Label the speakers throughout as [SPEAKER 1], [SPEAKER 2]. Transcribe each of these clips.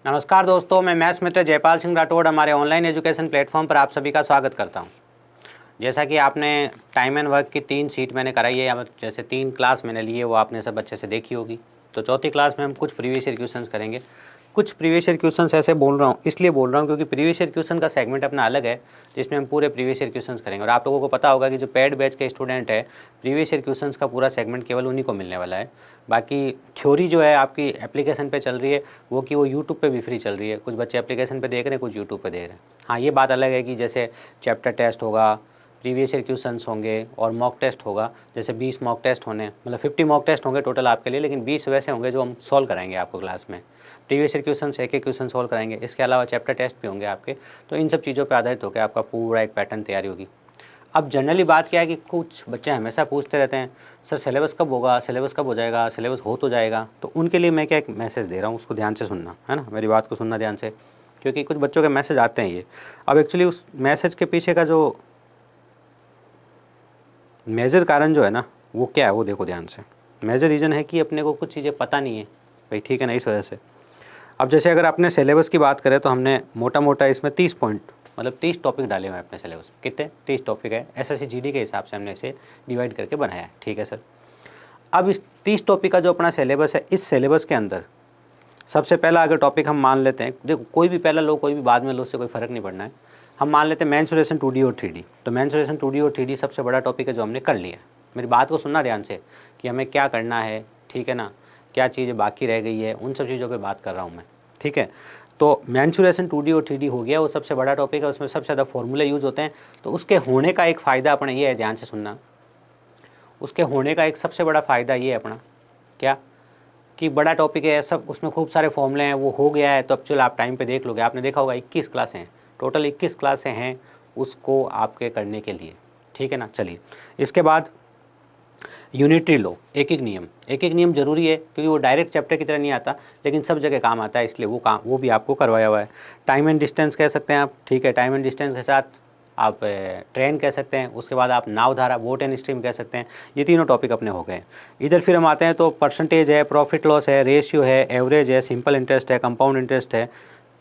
[SPEAKER 1] नमस्कार दोस्तों, मैं मैथ्स मित्र जयपाल सिंह राठौड़ हमारे ऑनलाइन एजुकेशन प्लेटफॉर्म पर आप सभी का स्वागत करता हूं। जैसा कि आपने टाइम एंड वर्क की 3 शीट मैंने कराई है, या जैसे 3 क्लास मैंने ली है वो आपने सब अच्छे से देखी होगी। तो चौथी क्लास में हम कुछ प्रीवियस ईयर क्वेश्चंस करेंगे। कुछ प्रीवियस ईयर क्वेश्चंस ऐसे बोल रहा हूँ, इसलिए बोल रहा हूँ क्योंकि प्रीवियस ईयर क्वेश्चन का सेगमेंट अपना अलग है, जिसमें हम पूरे प्रीवियस ईयर क्वेश्चंस करेंगे। और आप लोगों को पता होगा कि जो पेड बैच के स्टूडेंट है, प्रीवियस ईयर क्वेश्चंस का पूरा सेगमेंट केवल उन्हीं को मिलने वाला है। बाकी थ्योरी जो है आपकी एप्लीकेशन पे चल रही है, वो यूट्यूब पे भी फ्री चल रही है। कुछ बच्चे एप्लीकेशन पे देख रहे हैं, कुछ यूट्यूब पे देख रहे हैं। हाँ, ये बात अलग है कि जैसे चैप्टर टेस्ट होगा, प्रीवियस ईयर क्वेश्चंस होंगे और मॉक टेस्ट होगा। जैसे 20 मॉक टेस्ट होने, मतलब 50 मॉक टेस्ट होंगे टोटल आपके लिए, लेकिन 20 वैसे होंगे जो हम सॉल्व कराएंगे आपको क्लास में। प्रीवियस ईयर क्वेश्चंस एक क्वेश्चन सॉल्व कराएंगे, इसके अलावा चैप्टर टेस्ट भी होंगे आपके। तो इन सब चीज़ों पर आधारित होकर आपका पूरा एक पैटर्न तैयारी होगी। अब जनरली बात क्या है कि कुछ बच्चे हमेशा पूछते रहते हैं, सर सिलेबस कब होगा, सिलेबस कब हो जाएगा, सिलेबस हो तो जाएगा। तो उनके लिए मैं क्या एक मैसेज दे रहा हूँ, उसको ध्यान से सुनना है ना, मेरी बात को सुनना ध्यान से, क्योंकि कुछ बच्चों के मैसेज आते हैं ये। अब एक्चुअली उस मैसेज के पीछे का जो मेजर कारण जो है ना, वो क्या है वो देखो ध्यान से। मेजर रीज़न है कि अपने को कुछ चीज़ें पता नहीं है भाई, ठीक है ना, इस वजह से। अब जैसे अगर अपने सिलेबस की बात करें तो हमने मोटा मोटा इसमें 30 पॉइंट, मतलब 30 टॉपिक डाले हुए हैं अपने सिलेबस। कितने? 30 टॉपिक है। एसएससी जीडी के हिसाब से हमने इसे डिवाइड करके बनाया है, ठीक है सर। अब इस 30 टॉपिक का जो अपना सिलेबस है, इस सिलेबस के अंदर सबसे पहला अगर टॉपिक हम मान लेते हैं, देखो कोई भी पहला लो कोई भी बाद में लो, उससे कोई फ़र्क नहीं पड़ना है। हम मान लेते हैं मेंसुरेशन 2D और 3D। तो मेंसुरेशन 2D और 3D सबसे बड़ा टॉपिक है जो हमने कर लिया। मेरी बात को सुनना ध्यान से कि हमें क्या करना है, ठीक है ना, क्या चीज़ें बाकी रह गई है, उन सब चीज़ों पर बात कर रहा हूँ मैं, ठीक है। तो मेंसुरेशन 2D और 3D हो गया, वो सबसे बड़ा टॉपिक है, उसमें सबसे ज़्यादा फॉर्मूले यूज़ होते हैं। तो उसके होने का एक फ़ायदा अपना ये है, ध्यान से सुनना, उसके होने का एक सबसे बड़ा फ़ायदा ये है अपना, क्या कि बड़ा टॉपिक है, सब उसमें खूब सारे फॉर्मूले हैं, वो हो गया है। तो अब चलो आप टाइम पे देख लोगे, आपने देखा होगा 21 क्लासें हैं, टोटल 21 क्लासें हैं उसको आपके करने के लिए, ठीक है ना। चलिए, इसके बाद यूनिटरी लो, एक एक नियम जरूरी है, क्योंकि वो डायरेक्ट चैप्टर की तरह नहीं आता, लेकिन सब जगह काम आता है, इसलिए वो भी आपको करवाया हुआ है। टाइम एंड डिस्टेंस कह सकते हैं आप, ठीक है, टाइम एंड डिस्टेंस के साथ आप ट्रेन कह सकते हैं, उसके बाद आप नाव धारा, बोट एंड स्ट्रीम कह सकते हैं। ये तीनों टॉपिक अपने हो गए। इधर फिर हम आते हैं तो परसेंटेज है, प्रॉफिट लॉस है, रेशियो है, एवरेज है, सिंपल इंटरेस्ट है, कंपाउंड इंटरेस्ट है।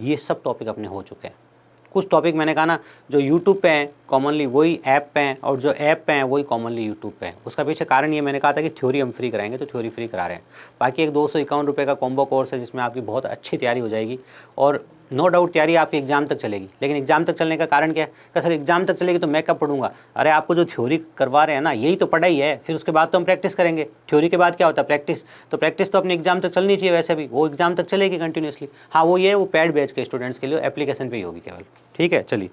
[SPEAKER 1] ये सब टॉपिक अपने हो चुके हैं। कुछ टॉपिक मैंने कहा ना, जो यूट्यूब पे हैं कॉमनली वही ऐप पे हैं, और जो ऐप पे हैं वही कॉमनली यूट्यूब पे हैं। उसका पीछे कारण ये मैंने कहा था कि थ्योरी हम फ्री कराएंगे, तो थ्योरी फ्री करा रहे हैं। बाकी एक 251 रुपये का कॉम्बो कोर्स है, जिसमें आपकी बहुत अच्छी तैयारी हो जाएगी, और नो डाउट तैयारी आपकी एग्जाम तक चलेगी। लेकिन एग्जाम तक चलने का कारण क्या है कि सर एग्जाम तक चलेगी तो मैं कब पढ़ूंगा? अरे आपको जो थ्योरी करवा रहे हैं ना, यही तो पढ़ाई है, फिर उसके बाद तो हम प्रैक्टिस करेंगे। थ्योरी के बाद क्या होता है? प्रैक्टिस। तो प्रैक्टिस तो अपने एग्जाम तक चलनी चाहिए, वैसे भी वो एग्जाम तक चलेगी कंटिन्यूसली। हाँ, वो ये वो पेड बैच के स्टूडेंट्स के लिए एप्लीकेशन पे ही होगी केवल, ठीक है। चलिए,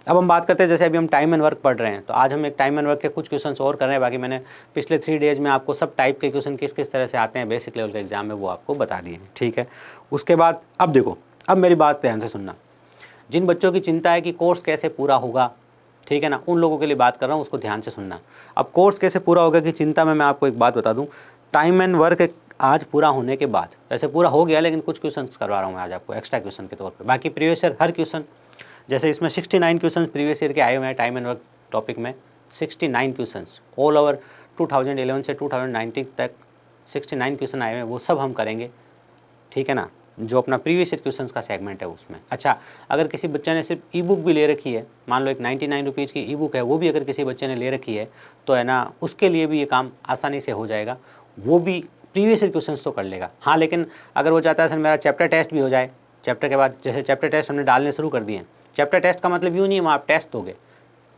[SPEAKER 1] अब हम बात करते हैं, जैसे अभी हम टाइम एंड वर्क पढ़ रहे हैं, तो आज हम एक टाइम एंड वर्क के कुछ क्वेश्चंस और कर रहे हैं। बाकी मैंने पिछले 3 डेज में आपको सब टाइप के क्वेश्चन किस किस तरह से आते हैं बेसिक लेवल के एग्जाम में, वो आपको बता दिए हैं, ठीक है। उसके बाद अब देखो, अब मेरी बात ध्यान से सुनना। जिन बच्चों की चिंता है कि कोर्स कैसे पूरा होगा, ठीक है ना, उन लोगों के लिए बात कर रहा हूँ, उसको ध्यान से सुनना। अब कोर्स कैसे पूरा होगा की चिंता में मैं आपको एक बात बता दूँ। टाइम एंड वर्क आज पूरा होने के बाद, वैसे पूरा हो गया, लेकिन कुछ क्वेश्चन करवा रहा हूँ मैं आज आपको एक्स्ट्रा क्वेश्चन के तौर पर। बाकी प्रीवियस ईयर हर क्वेश्चन, जैसे इसमें 69 क्वेश्चन प्रीवियस ईयर के आए हुए हैं टाइम एंड वर्क टॉपिक में। 69 क्वेश्चंस ऑल ओवर 2011 से 2019 तक 69 क्वेश्चन आए हुए हैं, वो सब हम करेंगे, ठीक है ना, जो अपना प्रीवियस ईयर क्वेश्चंस का सेगमेंट है उसमें। अच्छा, अगर किसी बच्चे ने सिर्फ ई बुक भी ले रखी है, मान लो एक 99 रुपीज़ की ई बुक है, वो भी अगर किसी बच्चे ने ले रखी है, तो है ना, उसके लिए भी ये काम आसानी से हो जाएगा, वो भी प्रीवियस ईयर क्वेश्चंस तो कर लेगा। हाँ, लेकिन अगर वो चाहता है सर मेरा चैप्टर टेस्ट भी हो जाए, चैप्टर के बाद जैसे चैप्टर टेस्ट हमने डालने शुरू कर दिए हैं। चैप्टर टेस्ट का मतलब यूँ नहीं है आप टेस्ट दोगे,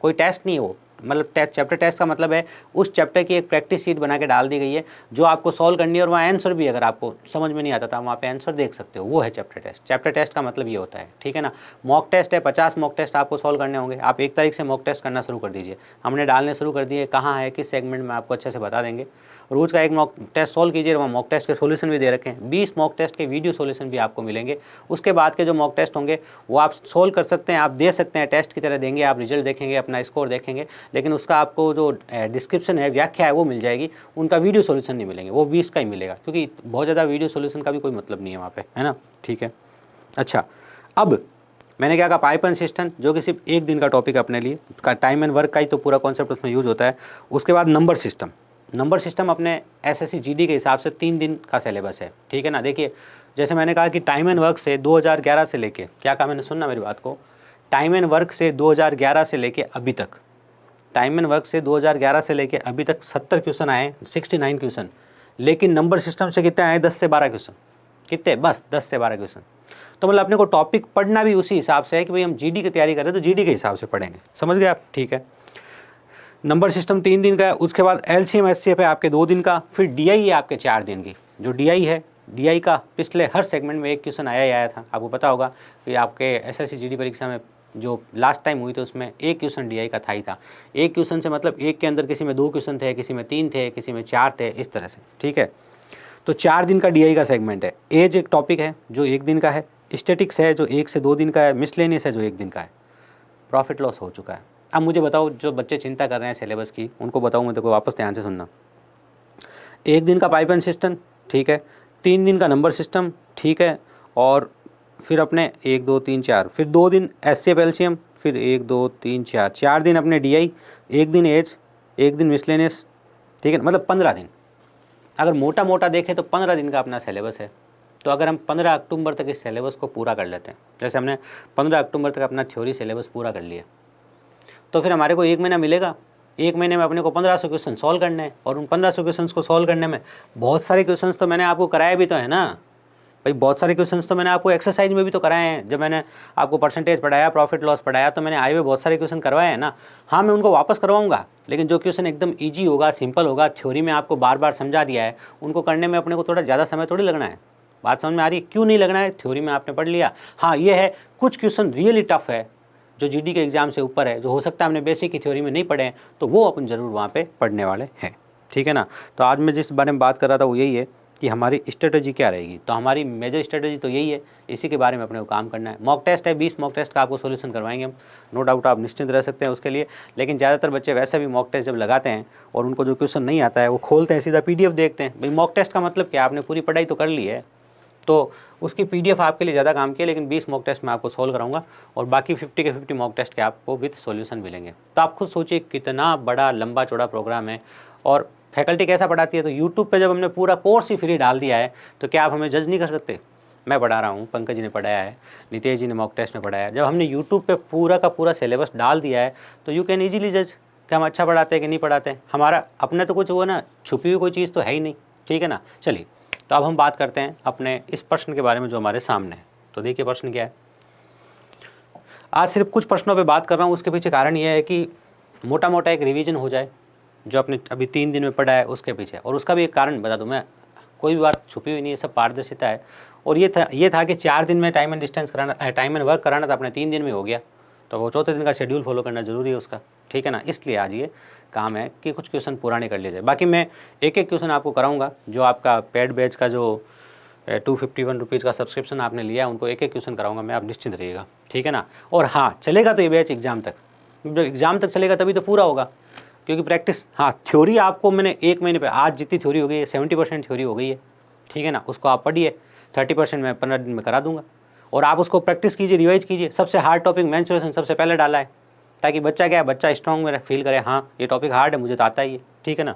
[SPEAKER 1] कोई टेस्ट नहीं है वो, मतलब चैप्टर टेस्ट का मतलब है उस चैप्टर की एक प्रैक्टिस शीट बना के डाल दी गई है जो आपको सॉल्व करनी है, और वहाँ आंसर भी अगर आपको समझ में नहीं आता था वहाँ पे आंसर देख सकते हो, वो है चैप्टर टेस्ट। चैप्टर टेस्ट का मतलब ये होता है, ठीक है ना। मॉक टेस्ट है, 50 मॉक टेस्ट आपको सॉल्व करने होंगे। आप 1 तारीख से मॉक टेस्ट करना शुरू कर दीजिए, हमने डालने शुरू कर दिए। कहाँ है, किस सेगमेंट में, आपको अच्छे से बता देंगे। रोज़ का एक मॉक टेस्ट सॉल्व कीजिए, वहाँ मॉक टेस्ट के सोल्यूशन भी दे रखे हैं। 20 मॉक टेस्ट के वीडियो सोल्यूशन भी आपको मिलेंगे। उसके बाद के जो मॉक टेस्ट होंगे वो आप सोल्व कर सकते हैं, आप दे सकते हैं, टेस्ट की तरह देंगे, आप रिजल्ट देखेंगे, अपना स्कोर देखेंगे, लेकिन उसका आपको जो डिस्क्रिप्शन है, व्याख्या है, वो मिल जाएगी। उनका वीडियो सोल्यूशन नहीं मिलेंगे, वो 20 का ही मिलेगा, क्योंकि बहुत ज़्यादा वीडियो सोल्यूशन का भी कोई मतलब नहीं है वहाँ पे, है ना, ठीक है। अच्छा, अब मैंने क्या कहा, पाइपन सिस्टम, जो कि सिर्फ एक दिन का टॉपिक अपने लिए का, टाइम एंड वर्क का ही तो पूरा कॉन्सेप्ट उसमें यूज़ होता है। उसके बाद नंबर सिस्टम। नंबर सिस्टम अपने एसएससी जीडी के हिसाब से 3 दिन का सिलेबस है, ठीक है ना। देखिए, जैसे मैंने कहा कि टाइम एंड वर्क से 2011 से लेके, क्या कहा मैंने, सुनना मेरी बात को, टाइम एंड वर्क से 2011 से लेके अभी तक, टाइम एंड वर्क से 2011 से लेके अभी तक 70 क्वेश्चन आए, 69 क्वेश्चन, लेकिन नंबर सिस्टम से कितने आए, 10 से 12 क्वेश्चन, कितने, बस 10 से 12 क्वेश्चन। तो मतलब अपने को टॉपिक पढ़ना भी उसी हिसाब से है कि भाई हम जीडी की तैयारी करें तो जीडी के हिसाब से पढ़ेंगे, समझ गए आप, ठीक है। नंबर सिस्टम 3 दिन का है, उसके बाद एलसीएम एचसीएफ है आपके 2 दिन का, फिर डीआई है आपके 4 दिन की। जो डीआई है, डीआई का पिछले हर सेगमेंट में एक क्वेश्चन आया ही आया था, आपको पता होगा कि आपके एसएससी जीडी परीक्षा में जो लास्ट टाइम हुई थी उसमें एक क्वेश्चन डीआई का था ही था। एक क्वेश्चन से मतलब एक के अंदर किसी में 2 क्वेश्चन थे, किसी में 3 थे, किसी में 4 थे, इस तरह से, ठीक है। तो 4 दिन का डीआई का सेगमेंट है। एज एक टॉपिक है जो 1 दिन का है, स्टैटिक्स है जो 1 से 2 दिन का है, मिसलेनियस है जो 1 दिन का है। प्रॉफिट लॉस हो चुका है। अब मुझे बताओ, जो बच्चे चिंता कर रहे हैं सिलेबस की, उनको बताऊँ मैं, देखो वापस ध्यान से सुनना। 1 दिन का पाइप एंड सिस्टम, ठीक है, 3 दिन का नंबर सिस्टम, ठीक है, और फिर अपने 1 2 3 4, फिर 2 दिन एचसीएफ एलसीएम, फिर 1 2 3 4, 4 दिन अपने डीआई, 1 दिन एज, 1 दिन मिसलेनियस, ठीक है, मतलब 15 दिन। अगर मोटा मोटा देखें तो 15 दिन का अपना सिलेबस है। तो अगर हम 15 अक्टूबर तक इस सिलेबस को पूरा कर लेते हैं, जैसे हमने 15 अक्टूबर तक अपना थ्योरी सिलेबस पूरा कर लिया, तो फिर हमारे को 1 महीना मिलेगा। 1 महीने में अपने को 1500 क्वेश्चन सॉल्व करने हैं, और उन 1500 क्वेश्चन को सॉल्व करने में बहुत सारे क्वेश्चन तो मैंने आपको कराए भी तो है ना भाई, बहुत सारे क्वेश्चन तो मैंने आपको एक्सरसाइज में भी तो कराए हैं। जब मैंने आपको परसेंटेज पढ़ाया, प्रॉफिट लॉस पढ़ाया, तो मैंने आए हुए बहुत सारे क्वेश्चन करवाए हैं ना। हाँ, मैं उनको वापस करवाऊंगा, लेकिन जो क्वेश्चन एकदम ईजी होगा, सिंपल होगा, थ्योरी में आपको बार बार समझा दिया है, उनको करने में अपने को थोड़ा ज़्यादा समय थोड़ी लगना है। बात समझ में आ रही है? क्यों नहीं लगना है? थ्योरी में आपने पढ़ लिया। हाँ, ये है कुछ क्वेश्चन रियली टफ है, जो जीडी के एग्जाम से ऊपर है, जो हो सकता है हमने बेसिक की थ्योरी में नहीं पढ़े हैं, तो वो अपन ज़रूर वहाँ पे पढ़ने वाले हैं, ठीक है ना। तो आज मैं जिस बारे में बात कर रहा था वो यही है कि हमारी स्ट्रेटजी क्या रहेगी। तो हमारी मेजर स्ट्रेटजी तो यही है, इसी के बारे में अपने को काम करना है। मॉक टेस्ट है, 20 मॉक टेस्ट का आपको सोल्यूशन करवाएंगे हम, नो डाउट, आप निश्चिंत रह सकते हैं उसके लिए। लेकिन ज़्यादातर बच्चे वैसे भी मॉक टेस्ट जब लगाते हैं और उनको जो क्वेश्चन नहीं आता है, वो खोलते हैं, सीधा PDF देखते हैं। भाई मॉक टेस्ट का मतलब क्या, आपने पूरी पढ़ाई तो कर ली है, तो उसकी PDF आपके लिए ज़्यादा काम किया, लेकिन 20 मॉक टेस्ट मैं आपको सोल्व कराऊंगा, और बाकी 50 के 50 मॉक टेस्ट के आपको विद सॉल्यूशन मिलेंगे। तो आप खुद सोचिए कितना बड़ा लंबा चौड़ा प्रोग्राम है, और फैकल्टी कैसा पढ़ाती है। तो यूट्यूब पे जब हमने पूरा कोर्स ही फ्री डाल दिया है, तो क्या आप हमें जज नहीं कर सकते? मैं पढ़ा रहा हूँ, पंकज जी ने पढ़ाया है, नितेश जी ने मॉक टेस्ट में पढ़ाया है। जब हमने यूट्यूब पे पूरा का पूरा सिलेबस डाल दिया है, तो यू कैन ईजिली जज कि हम अच्छा पढ़ाते हैं कि नहीं पढ़ाते हैं। हमारा अपने तो कुछ वो ना छुपी हुई कोई चीज़ तो है ही नहीं, ठीक है ना। चलिए, तो अब हम बात करते हैं अपने इस प्रश्न के बारे में जो हमारे सामने है। तो देखिए प्रश्न क्या है। आज सिर्फ कुछ प्रश्नों पे बात कर रहा हूँ, उसके पीछे कारण ये है कि मोटा मोटा एक रिवीजन हो जाए, जो आपने अभी 3 दिन में पढ़ा है उसके पीछे। और उसका भी एक कारण बता दूँ मैं, कोई भी बात छुपी हुई नहीं है, सब पारदर्शिता है। और ये था कि 4 दिन में टाइम एंड डिस्टेंस कराना, टाइम एंड वर्क कराना था, अपने 3 दिन में हो गया, तो वो चौथे दिन का शेड्यूल फॉलो करना जरूरी है उसका, ठीक है ना। इसलिए आज ये काम है कि कुछ क्वेश्चन पुराने कर लिए जाए। बाकी मैं एक एक क्वेश्चन आपको कराऊंगा। जो आपका पेड बैच का जो 251 रुपीज़ का सब्सक्रिप्शन आपने लिया है, उनको एक एक क्वेश्चन कराऊंगा मैं, आप निश्चिंत रहिएगा, ठीक है ना। और हाँ, चलेगा तो ये बैच एग्जाम तक, जब एग्जाम तक चलेगा तभी तो पूरा होगा, क्योंकि प्रैक्टिस, हाँ थ्योरी आपको मैंने 1 महीने पे, आज जितनी थ्योरी हो गई है 70% थ्योरी हो गई है, ठीक है ना। उसको आप पढ़िए, 30% मैं 15 दिन में करा दूंगा, और आप उसको प्रैक्टिस कीजिए, रिवाइज कीजिए। सबसे हार्ड टॉपिक मेंस्ट्रुएशन सबसे पहले डाला है, ताकि बच्चा क्या है, बच्चा स्ट्रॉन्ग में फील करे, हाँ ये टॉपिक हार्ड है, मुझे तो आता ही है, ठीक है ना।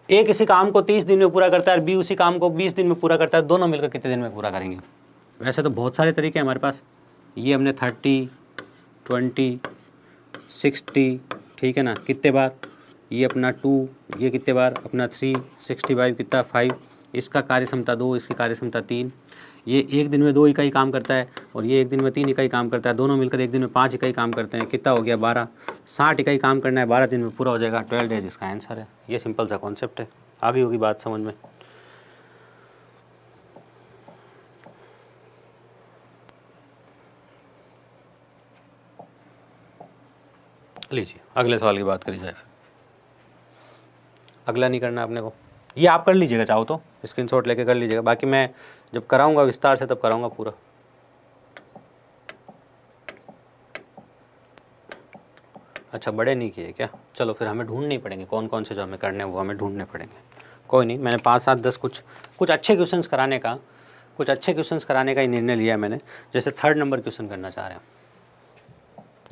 [SPEAKER 1] A किसी काम को 30 दिन में पूरा करता है और B उसी काम को 20 दिन में पूरा करता है, दोनों मिलकर कितने दिन में पूरा करेंगे? वैसे तो बहुत सारे तरीके हैं हमारे पास। ये हमने 30, 20, 60, ठीक है ना, कितने बार, ये अपना 2, ये कितने बार अपना 3, 65 कितना 5, इसका कार्य क्षमता 2, इसकी कार्य क्षमता 3। ये 1 दिन में 2 इकाई काम करता है, और ये 1 दिन में 3 इकाई काम करता है, दोनों मिलकर 1 दिन में 5 इकाई काम करते हैं। कितना हो गया? 12। 60 इकाई काम करना है, 12 दिन में पूरा हो जाएगा। 12 डेज इसका आंसर है। ये सिंपल सा कॉन्सेप्ट है, आ गई होगी बात समझ में। लीजिए अगले सवाल की बात करी जाए। अगला नहीं करना अपने को, ये आप कर लीजिएगा, चाहो तो स्क्रीनशॉट लेके कर लीजिएगा। बाकी मैं जब कराऊंगा विस्तार से तब कराऊंगा पूरा। अच्छा, बड़े नहीं किए क्या? चलो फिर हमें ढूंढने पड़ेंगे कौन कौन से जो हमें करने हैं, वो हमें ढूंढने पड़ेंगे। कोई नहीं, मैंने 5, 7, 10 कुछ अच्छे क्वेश्चंस कराने का ही निर्णय लिया है मैंने। जैसे 3rd नंबर क्वेश्चन करना चाह रहे हैं।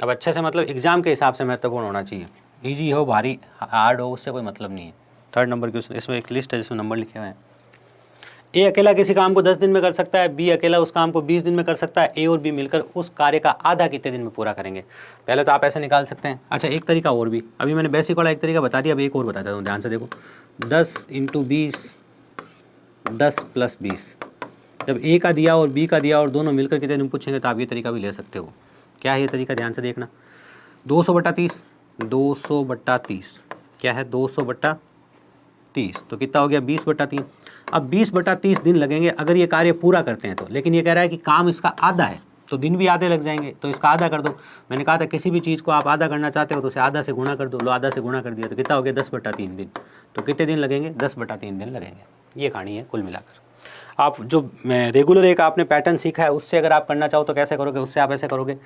[SPEAKER 1] अब अच्छे से मतलब एग्जाम के हिसाब से महत्वपूर्ण होना चाहिए, ईजी हो भारी हार्ड हो उससे कोई मतलब नहीं है। 3rd नंबर क्वेश्चन, इसमें एक लिस्ट है जिसमें नंबर लिखे हुए हैं। ए अकेला किसी काम को 10 दिन में कर सकता है, बी अकेला उस काम को 20 दिन में कर सकता है, ए और बी मिलकर उस कार्य का आधा कितने दिन में पूरा करेंगे। पहले तो आप ऐसे निकाल सकते हैं। अच्छा एक तरीका और भी, अभी मैंने बेसिक वाला एक तरीका बता दिया, अब एक और बता देता हूँ, ध्यान से देखो। 10 × 20, 10 + 20। जब ए का दिया और बी का दिया और दोनों मिलकर कितने दिन पूछेंगे तो आप ये तरीका भी ले सकते हो। क्या है ये तरीका, ध्यान से देखना। 200/30, 200/30 क्या है, 200/30 तो कितना हो गया, 20/3। अब 20/30 दिन लगेंगे अगर ये कार्य पूरा करते हैं तो, लेकिन ये कह रहा है कि काम इसका आधा है तो दिन भी आधे लग जाएंगे, तो इसका आधा कर दो। मैंने कहा था किसी भी चीज़ को आप आधा करना चाहते हो तो उसे आधा से गुणा कर दो, लो आधा से गुणा कर दिया तो कितना हो गया, 10/3 दिन। तो कितने दिन लगेंगे, 10/3 दिन लगेंगे। ये कहानी है कुल मिलाकर। आप जो रेगुलर एक आपने पैटर्न सीखा है उससे अगर आप करना चाहो तो कैसे करोगे, उससे आप ऐसे करोगे,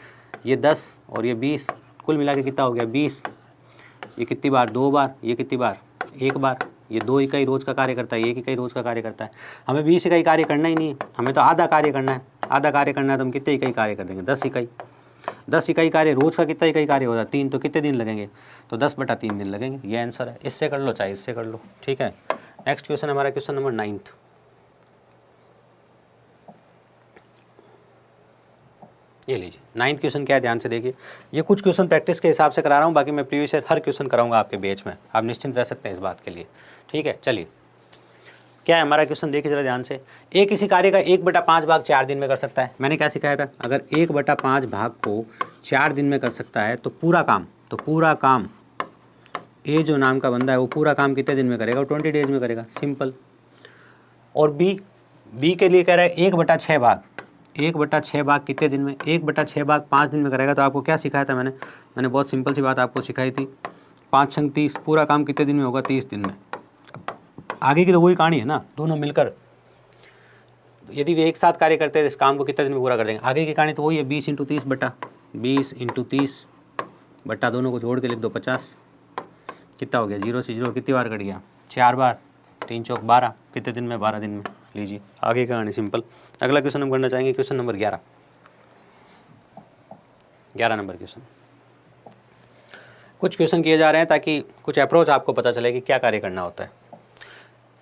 [SPEAKER 1] ये 10 और ये 20 कुल मिला के कितना हो गया 20। ये कितनी बार, 2 बार, ये कितनी बार, 1 बार। ये 2 इकाई रोज़ का कार्य करता है, 1 इकाई रोज़ का कार्य करता है। हमें 20 इकाई कार्य करना ही नहीं है, हमें तो आधा कार्य करना है। आधा कार्य करना है तो हम कितने इकाई कार्य कर देंगे, 10 इकाई। 10 इकाई कार्य, रोज़ का कितना इकाई कार्य होता है, 3, तो कितने दिन लगेंगे, तो 10/3 दिन लगेंगे। ये आंसर है। इससे कर लो चाहे इससे कर लो, ठीक है। नेक्स्ट क्वेश्चन हमारा क्वेश्चन नंबर 9। ये लीजिए 9th क्वेश्चन क्या है, ध्यान से देखिए। ये कुछ क्वेश्चन प्रैक्टिस के हिसाब से करा रहा हूँ, बाकी मैं प्रीवियस ईयर हर क्वेश्चन कराऊंगा आपके बैच में, आप निश्चिंत रह सकते हैं इस बात के लिए, ठीक है। चलिए क्या है हमारा क्वेश्चन, देखिए जरा ध्यान से। ए किसी कार्य का 1/5 भाग 4 दिन में कर सकता है। मैंने क्या सिखाया था, अगर 1/5 भाग को 4 दिन में कर सकता है तो पूरा काम ए जो नाम का बंदा है वो पूरा काम कितने दिन में करेगा, वो 20 डेज में करेगा, सिंपल। और बी के लिए कह रहा है 1/6 भाग, 1/6 भाग कितने दिन में, 1/6 भाग 5 दिन में करेगा। तो आपको क्या सिखाया था मैंने बहुत सिंपल सी बात आपको सिखाई थी, 5 × 30, पूरा काम कितने दिन में होगा, 30 दिन में। आगे की तो वही कहानी है ना, दोनों मिलकर यदि वे एक साथ कार्य करते हैं इस काम को कितने दिन में पूरा कर देंगे। आगे की कहानी तो वही है, 20 × 30 बटा 20 × 30 बटा दोनों को जोड़ के लिख दो 50। कितना हो गया, 0 से 0 कितनी बार कट गया, 4 बार, 3 चौक 12, कितने दिन में, 12 दिन में। लीजिए आगे का कहानी सिंपल। अगला क्वेश्चन हम करना चाहेंगे क्वेश्चन नंबर 11 नंबर क्वेश्चन। कुछ क्वेश्चन किए जा रहे हैं ताकि कुछ अप्रोच आपको पता चले कि क्या कार्य करना होता है।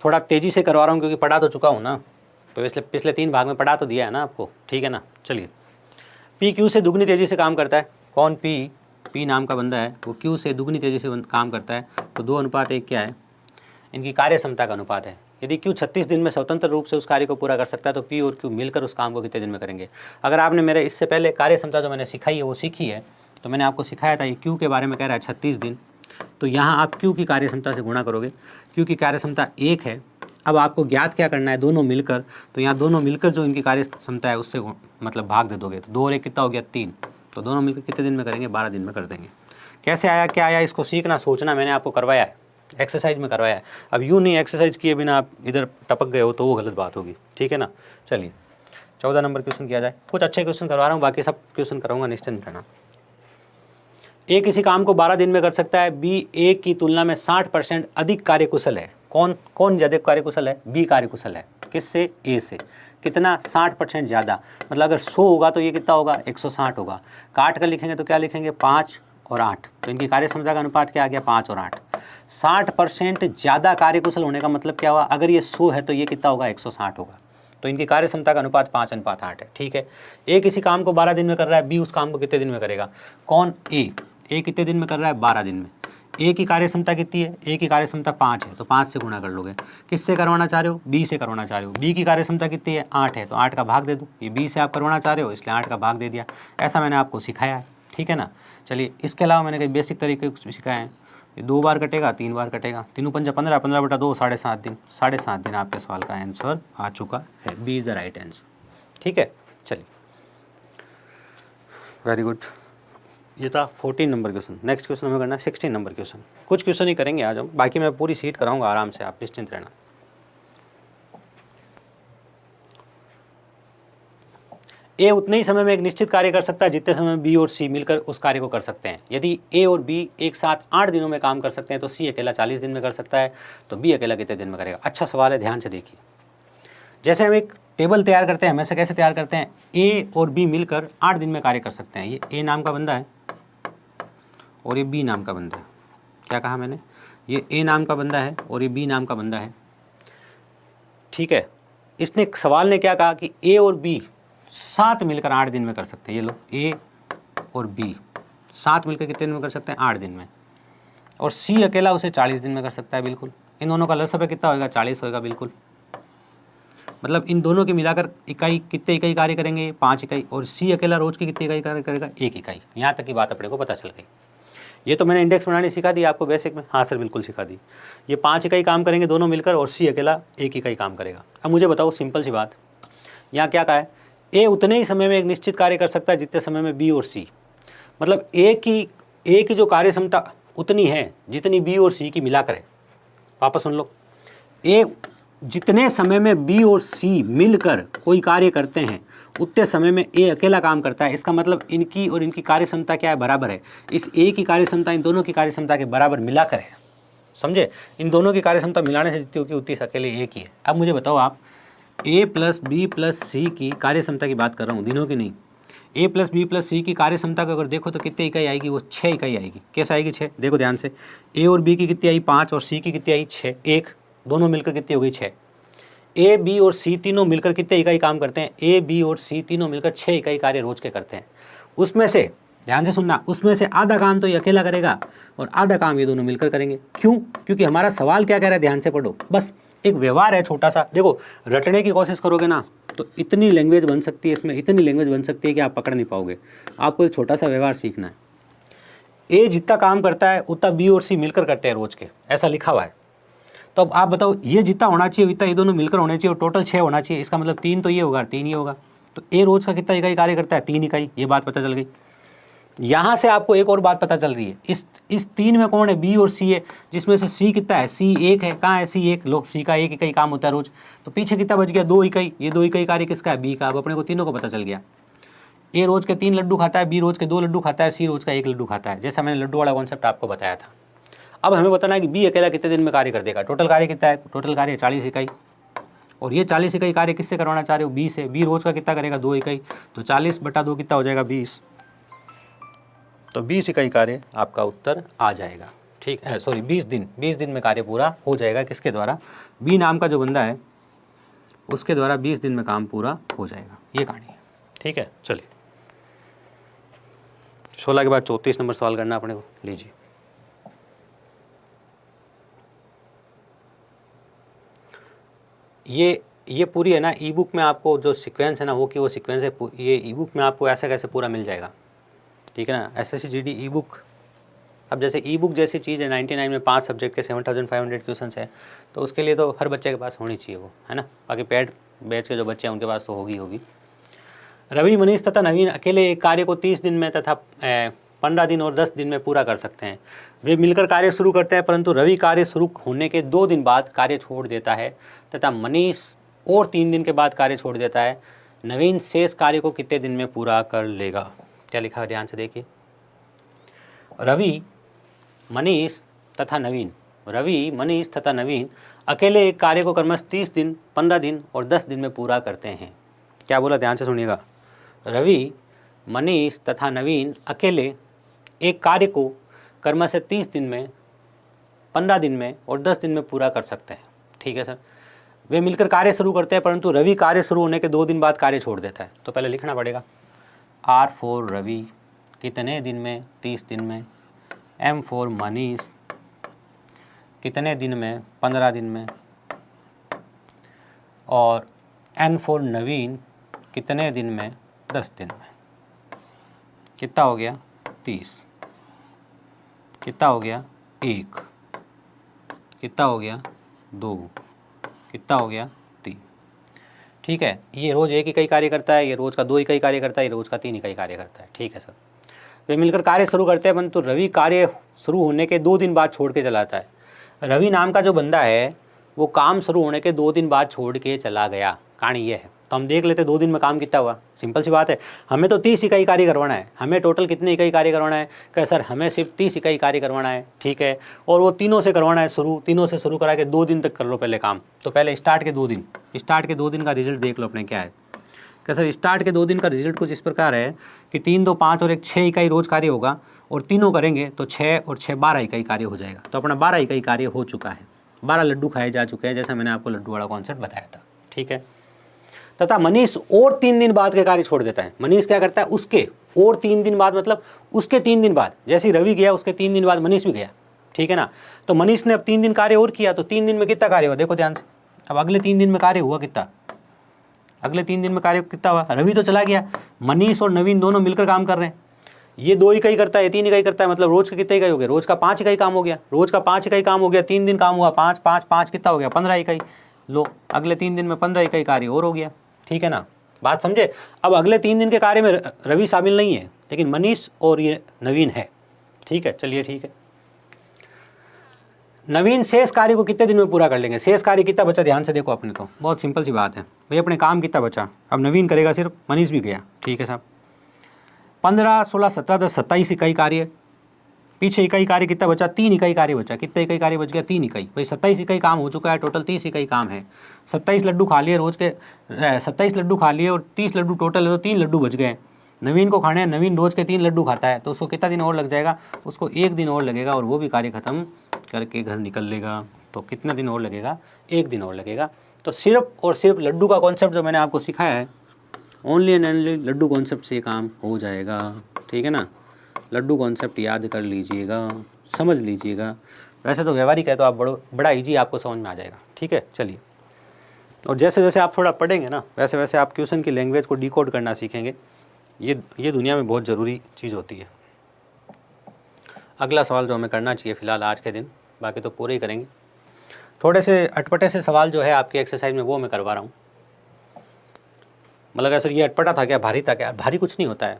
[SPEAKER 1] थोड़ा तेज़ी से करवा रहा हूँ क्योंकि पढ़ा तो चुका हूँ ना, तो पिछले 3 भाग में पढ़ा तो दिया है ना आपको, ठीक है ना। चलिए पी क्यू से दुगनी तेज़ी से काम करता है। कौन, पी नाम का बंदा है, वो क्यू से दुगनी तेज़ी से काम करता है। तो 2:1 क्या है, इनकी कार्य क्षमता का अनुपात है। यदि क्यू 36 दिन में स्वतंत्र रूप से उस कार्य को पूरा कर सकता है तो पी और क्यू मिलकर उस काम को कितने दिन में करेंगे। अगर आपने मेरे इससे पहले कार्य क्षमता जो मैंने सिखाई है वो सीखी है, तो मैंने आपको सिखाया था ये क्यू के बारे में कह रहा है 36 दिन, तो यहाँ आप क्यू की कार्य क्षमता से गुणा करोगे। क्यू की कार्य क्षमता 1 है। अब आपको ज्ञात क्या करना है, दोनों मिलकर, तो यहाँ दोनों मिलकर जो इनकी कार्य क्षमता है उससे मतलब भाग दे दोगे, तो 2 और 1 कितना हो गया 3, तो दोनों मिलकर कितने दिन में करेंगे, 12 दिन में कर देंगे। कैसे आया, क्या आया, इसको सीखना सोचना मैंने आपको करवाया है, एक्सरसाइज में करवाया है। अब यूँ नहीं एक्सरसाइज किए बिना आप इधर टपक गए हो तो वो गलत बात होगी, ठीक है ना। चलिए 14 नंबर क्वेश्चन किया जाए। कुछ अच्छे क्वेश्चन करवा रहा हूँ, बाकी सब क्वेश्चन कराऊंगा, निश्चिंत रहना। ए किसी काम को 12 दिन में कर सकता है, बी ए की तुलना में 60% अधिक कार्यकुशल है। कौन ज़्यादा कार्यकुशल है, बी कार्यकुशल है। किससे, ए से। कितना, 60% ज़्यादा। मतलब अगर 100 होगा तो ये कितना होगा, 160 होगा। काट कर लिखेंगे तो क्या लिखेंगे, 5 और 8। तो इनकी कार्य क्षमता का अनुपात क्या आ गया, 5 और 8। 60% ज़्यादा कार्यकुशल होने का मतलब क्या हुआ, अगर ये 100 है तो ये कितना होगा, 160 होगा। तो इनकी कार्य क्षमता का अनुपात 5:8 है, ठीक है। ए किसी काम को 12 दिन में कर रहा है, बी उस काम को कितने दिन में करेगा। कौन, ए कितने दिन में कर रहा है, 12 दिन में। ए की कार्य क्षमता कितनी है, ए की कार्य क्षमता 5 है, तो 5 से गुणा कर लोगे। किससे करवाना चाह रहे हो, बी से करवाना चाह रहे हो। बी की कार्य क्षमता कितनी है, 8 है, तो 8 का भाग दे दो। ये बी से आप करवाना चाह रहे हो इसलिए 8 का भाग दे दिया। ऐसा मैंने आपको सिखाया है, ठीक है ना। चलिए इसके अलावा मैंने कई बेसिक तरीके सिखाए हैं। ये 2 बार कटेगा, 3 बार कटेगा, 3 पंजा 15, 15/2 7.5 दिन। 7.5 दिन आपके सवाल का आंसर आ चुका है। B is the right answer, ठीक है। चलिए वेरी गुड। ये था 14 नंबर क्वेश्चन। नेक्स्ट क्वेश्चन हमें करना है 16 नंबर क्वेश्चन। कुछ क्वेश्चन ही करेंगे आज हम, बाकी मैं पूरी सीट कराऊंगा आराम से, आप निश्चिंत रहना। ए उतने ही समय में एक निश्चित कार्य कर सकता है जितने समय में बी और सी मिलकर उस कार्य को कर सकते हैं। यदि ए और बी एक साथ 8 दिनों में काम कर सकते हैं तो सी अकेला 40 दिन में कर सकता है, तो बी अकेला कितने दिन में करेगा। अच्छा सवाल है, ध्यान से देखिए। जैसे हम एक टेबल तैयार करते हैं, हमेशा कैसे तैयार करते हैं, ए और बी मिलकर 8 दिन में कार्य कर सकते हैं। ये ए नाम का बंदा है और ये बी नाम का बंदा है। क्या कहा मैंने, ये ए नाम का बंदा है और ये बी नाम का बंदा है, ठीक है। इसने सवाल ने क्या कहा कि ए और बी साथ मिलकर 8 दिन में कर सकते हैं। ये लो, ए और बी साथ मिलकर कितने दिन में कर सकते हैं? 8 दिन में। और सी अकेला उसे 40 दिन में कर सकता है। बिल्कुल, इन दोनों का लसअप कितना होगा? 40 होगा। बिल्कुल, मतलब इन दोनों की मिलाकर इकाई कितने इकाई कार्य करेंगे? 5 इकाई। और सी अकेला रोज की कितनी इकाई कार्य करेगा? 1 इकाई। यहाँ तक की बात अपने को पता चल गई। ये तो मैंने इंडेक्स बनानी सिखा दी आपको बेसिक में। हाँ सर, बिल्कुल सिखा दी। ये 5 इकाई काम करेंगे दोनों मिलकर, और सी अकेला 1 इकाई काम करेगा। अब मुझे बताओ, सिंपल सी बात, यहाँ क्या कहा है? ए उतने ही समय में एक निश्चित कार्य कर सकता है जितने समय में बी और सी। मतलब ए की जो कार्य क्षमता उतनी है जितनी बी और सी की मिलाकर है। वापस सुन लो, ए जितने समय में बी और सी मिलकर कोई कार्य करते हैं उतने समय में ए अकेला काम करता है। इसका मतलब इनकी और इनकी कार्य क्षमता क्या है? बराबर है। इस ए की कार्य क्षमता इन दोनों की कार्य क्षमता के बराबर मिलाकर है। समझे? इन दोनों की कार्य क्षमता मिलाने से जितनी होगी उतनी अकेले ए की है। अब मुझे बताओ आप, ए प्लस बी प्लस सी की कार्य क्षमता की बात कर रहा हूँ, दिनों की नहीं। ए प्लस बी प्लस सी की कार्य क्षमता को अगर देखो तो कितनी इकाई आएगी? वो 6 इकाई आएगी। कैसे आएगी? 6। देखो ध्यान से, ए और बी की कितनी आई? 5, और सी की कितनी आई? 6। 1 दोनों मिलकर कितनी हो गई? 6। ए बी और सी तीनों मिलकर कितने इकाई काम करते हैं? ए बी और सी तीनों मिलकर 6 इकाई कार्य रोज के करते हैं। उसमें से ध्यान से सुनना, उसमें से आधा काम तो ये अकेला करेगा और आधा काम ये दोनों मिलकर करेंगे। क्यों? क्योंकि हमारा सवाल क्या कह रहा है? ध्यान से पढ़ो, बस एक व्यवहार है छोटा सा। देखो, रटने की कोशिश करोगे ना तो इतनी लैंग्वेज बन सकती है इसमें, इतनी लैंग्वेज बन सकती है कि आप पकड़ नहीं पाओगे। आपको एक छोटा सा व्यवहार सीखना है। ए जितना काम करता है उतना बी और सी मिलकर करते हैं रोज के, ऐसा लिखा हुआ है। तो अब आप बताओ, ये जितना होना चाहिए उतना ये दोनों मिलकर होने चाहिए, और टोटल 6 होना चाहिए। इसका मतलब 3 तो ये होगा, 3 ये होगा। तो ए रोज का कितना इकाई कार्य करता है? 3 इकाई। ये बात पता चल गई। यहाँ से आपको एक और बात पता चल रही है, इस 3 में कौन है? बी और सी है, जिसमें से सी कितना है? सी 1 है। कहाँ है सी 1? लो, सी का 1 इकाई काम होता है रोज। तो पीछे कितना बच गया? 2 इकाई। ये 2 इकाई कार्य किसका है? बी का। अब अपने को तीनों को पता चल गया। ए रोज के 3 लड्डू खाता है, बी रोज के 2 लड्डू खाता है, सी रोज का 1 लड्डू खाता है, जैसा मैंने लड्डू वाला कॉन्सेप्ट आपको बताया था। अब हमें बताना है कि बी अकेला कितने दिन में कार्य कर देगा। टोटल कार्य कितना है? टोटल कार्य 40 इकाई। और ये 40 इकाई कार्य किससे करवाना चाह रहे हो? बी से। बी रोज का कितना करेगा? 2 इकाई। तो 40/2 कितना हो जाएगा? 20। तो 20 इकाई कार्य आपका उत्तर आ जाएगा। ठीक है, सॉरी 20 दिन में कार्य पूरा हो जाएगा। किसके द्वारा? बी नाम का जो बंदा है उसके द्वारा 20 दिन में काम पूरा हो जाएगा। ये कहानी है। ठीक है, चलिए 16 के बाद 34 नंबर सवाल करना अपने को। लीजिए, ये पूरी है ना ई बुक में आपको जो सीक्वेंस है ना, वो सीक्वेंस है। ये ई बुक में आपको ऐसा कैसे पूरा मिल जाएगा। ठीक है ना, SSC GD ई बुक। अब जैसे ई बुक जैसी चीज़ है, 99 में 5 सब्जेक्ट के 7500 क्वेश्चन है, तो उसके लिए तो हर बच्चे के पास होनी चाहिए वो, है ना। बाकी पेड बैच के जो बच्चे हैं उनके पास तो होगी। रवि, मनीष तथा नवीन अकेले एक कार्य को 30 दिन में तथा 15 दिन और 10 दिन में पूरा कर सकते हैं। वे मिलकर कार्य शुरू करते हैं, परंतु रवि कार्य शुरू होने के 2 दिन बाद कार्य छोड़ देता है तथा मनीष और 3 दिन के बाद कार्य छोड़ देता है। नवीन शेष कार्य को कितने दिन में पूरा कर लेगा? क्या लिखा है? ध्यान से देखिए। रवि, मनीष तथा नवीन अकेले एक कार्य को क्रमशः 30 दिन, 15 दिन और 10 दिन में पूरा करते हैं। क्या बोला? ध्यान से सुनिएगा। रवि, मनीष तथा नवीन अकेले एक कार्य को क्रमशः 30 दिन में, 15 दिन में और 10 दिन में पूरा कर सकते हैं। ठीक है सर। वे मिलकर कार्य शुरू करते हैं, परंतु रवि कार्य शुरू होने के 2 दिन बाद कार्य छोड़ देता है। तो पहले लिखना पड़ेगा R फॉर रवि कितने दिन में? 30 दिन में। M फॉर मनीष कितने दिन में? 15 दिन में। और N फॉर नवीन कितने दिन में? 10 दिन में। कितना हो गया? 30। कितना हो गया? 1। कितना हो गया? 2। कितना हो गया? 3। ठीक है, ये रोज़ 1 इकाई कार्य करता है, ये रोज़ का 2 इकाई कार्य करता है, ये रोज़ का 3 इकाई कार्य करता है। ठीक है सर। वे मिलकर कार्य शुरू करते हैं, परंतु रवि कार्य शुरू होने के 2 दिन बाद छोड़ के चलाता है। रवि नाम का जो बंदा है वो काम शुरू होने के 2 दिन बाद छोड़ के चला गया। कहानी ये है। तो हम देख लेते 2 दिन में काम कितना हुआ। सिंपल सी बात है, हमें तो 30 इकाई कार्य करवाना है। हमें टोटल कितने इकाई कार्य करवाना है? क्या सर, हमें सिर्फ 30 इकाई कार्य करवाना है। ठीक है, और वो तीनों से करवाना है शुरू। तीनों से शुरू करा के 2 दिन तक कर लो पहले काम। तो पहले स्टार्ट के 2 दिन का रिजल्ट देख लो अपने क्या है। क्या सर, स्टार्ट के 2 दिन का रिजल्ट कुछ इस प्रकार है कि 3, 2, 5 और 1 6 इकाई रोज कार्य होगा, और तीनों करेंगे तो 6 और 6 12 इकाई कार्य हो जाएगा। तो अपना 12 इकाई कार्य हो चुका है। 12 लड्डू खाए जा चुके हैं, जैसा मैंने आपको लड्डू वाला कॉन्सेप्ट बताया था। ठीक है, तथा मनीष और 3 दिन बाद के कार्य छोड़ देता है। मनीष क्या करता है, उसके और 3 दिन बाद, मतलब उसके 3 दिन बाद, जैसे ही रवि गया उसके 3 दिन बाद मनीष भी गया, ठीक है ना। तो मनीष ने अब 3 दिन कार्य और किया, तो 3 दिन में कितना कार्य हुआ, देखो ध्यान से। अब अगले 3 दिन में कार्य हुआ कितना, अगले 3 दिन में कार्य कितना हुआ, रवि तो चला गया, मनीष और नवीन दोनों मिलकर काम कर रहे हैं। ये 2 इकाई करता है, 3 इकाई करता है, मतलब रोज का कितना इकाई हो गया, रोज का 5 इकाई काम हो गया, रोज का 5 इकाई काम हो गया, 3 दिन काम हुआ, 5 5 5 कितना हो गया, 15 इकाई। लो अगले 3 दिन में 15 इकाई कार्य और हो गया, ठीक है ना, बात समझे। अब अगले 3 दिन के कार्य में रवि शामिल नहीं है, लेकिन मनीष और ये नवीन है, ठीक है, चलिए ठीक है। नवीन शेष कार्य को कितने दिन में पूरा कर लेंगे, शेष कार्य कितना बचा, ध्यान से देखो अपने, तो बहुत सिंपल सी बात है भाई, अपने काम कितना बचा, अब नवीन करेगा सिर्फ, मनीष भी गया, ठीक है साहब। 15 16 17 10 27 इकाई कार्य, पीछे इकाई कार्य कितना बचा, 3 इकाई कार्य बचा, कितना इकाई कार्य बच गया, 3 इकाई, भाई 27 इकाई काम हो चुका है, टोटल 30 इकाई काम है। 27 लड्डू खा लिए रोज के, 27 लड्डू खा लिए और 30 लड्डू टोटल है, तो 3 लड्डू बच गए। नवीन को खाने हैं, नवीन रोज के 3 लड्डू खाता है, तो उसको कितना दिन और लग जाएगा, उसको 1 दिन और लगेगा, और वो भी कार्य खत्म करके घर निकल लेगा। तो कितना दिन और लगेगा, 1 दिन और लगेगा। तो सिर्फ और सिर्फ लड्डू का कॉन्सेप्ट जो मैंने आपको सिखाया है, ओनली एंड ओनली लड्डू कॉन्सेप्ट से काम हो जाएगा, ठीक है ना। लड्डू कॉन्सेप्ट याद कर लीजिएगा, समझ लीजिएगा। वैसे तो व्यवहारिक है, तो आप बड़ा इजी आपको समझ में आ जाएगा, ठीक है। चलिए, और जैसे जैसे आप थोड़ा पढ़ेंगे ना, वैसे वैसे आप क्वेश्चन की लैंग्वेज को डिकोड करना सीखेंगे। ये दुनिया में बहुत ज़रूरी चीज़ होती है। अगला सवाल जो हमें करना चाहिए फ़िलहाल आज के दिन, बाकी तो पूरे ही करेंगे। थोड़े से अटपटे से सवाल जो है आपकी एक्सरसाइज में, वो मैं करवा रहा हूँ। मतलब सर ये अटपटा था क्या, भारी था क्या, भारी कुछ नहीं होता है।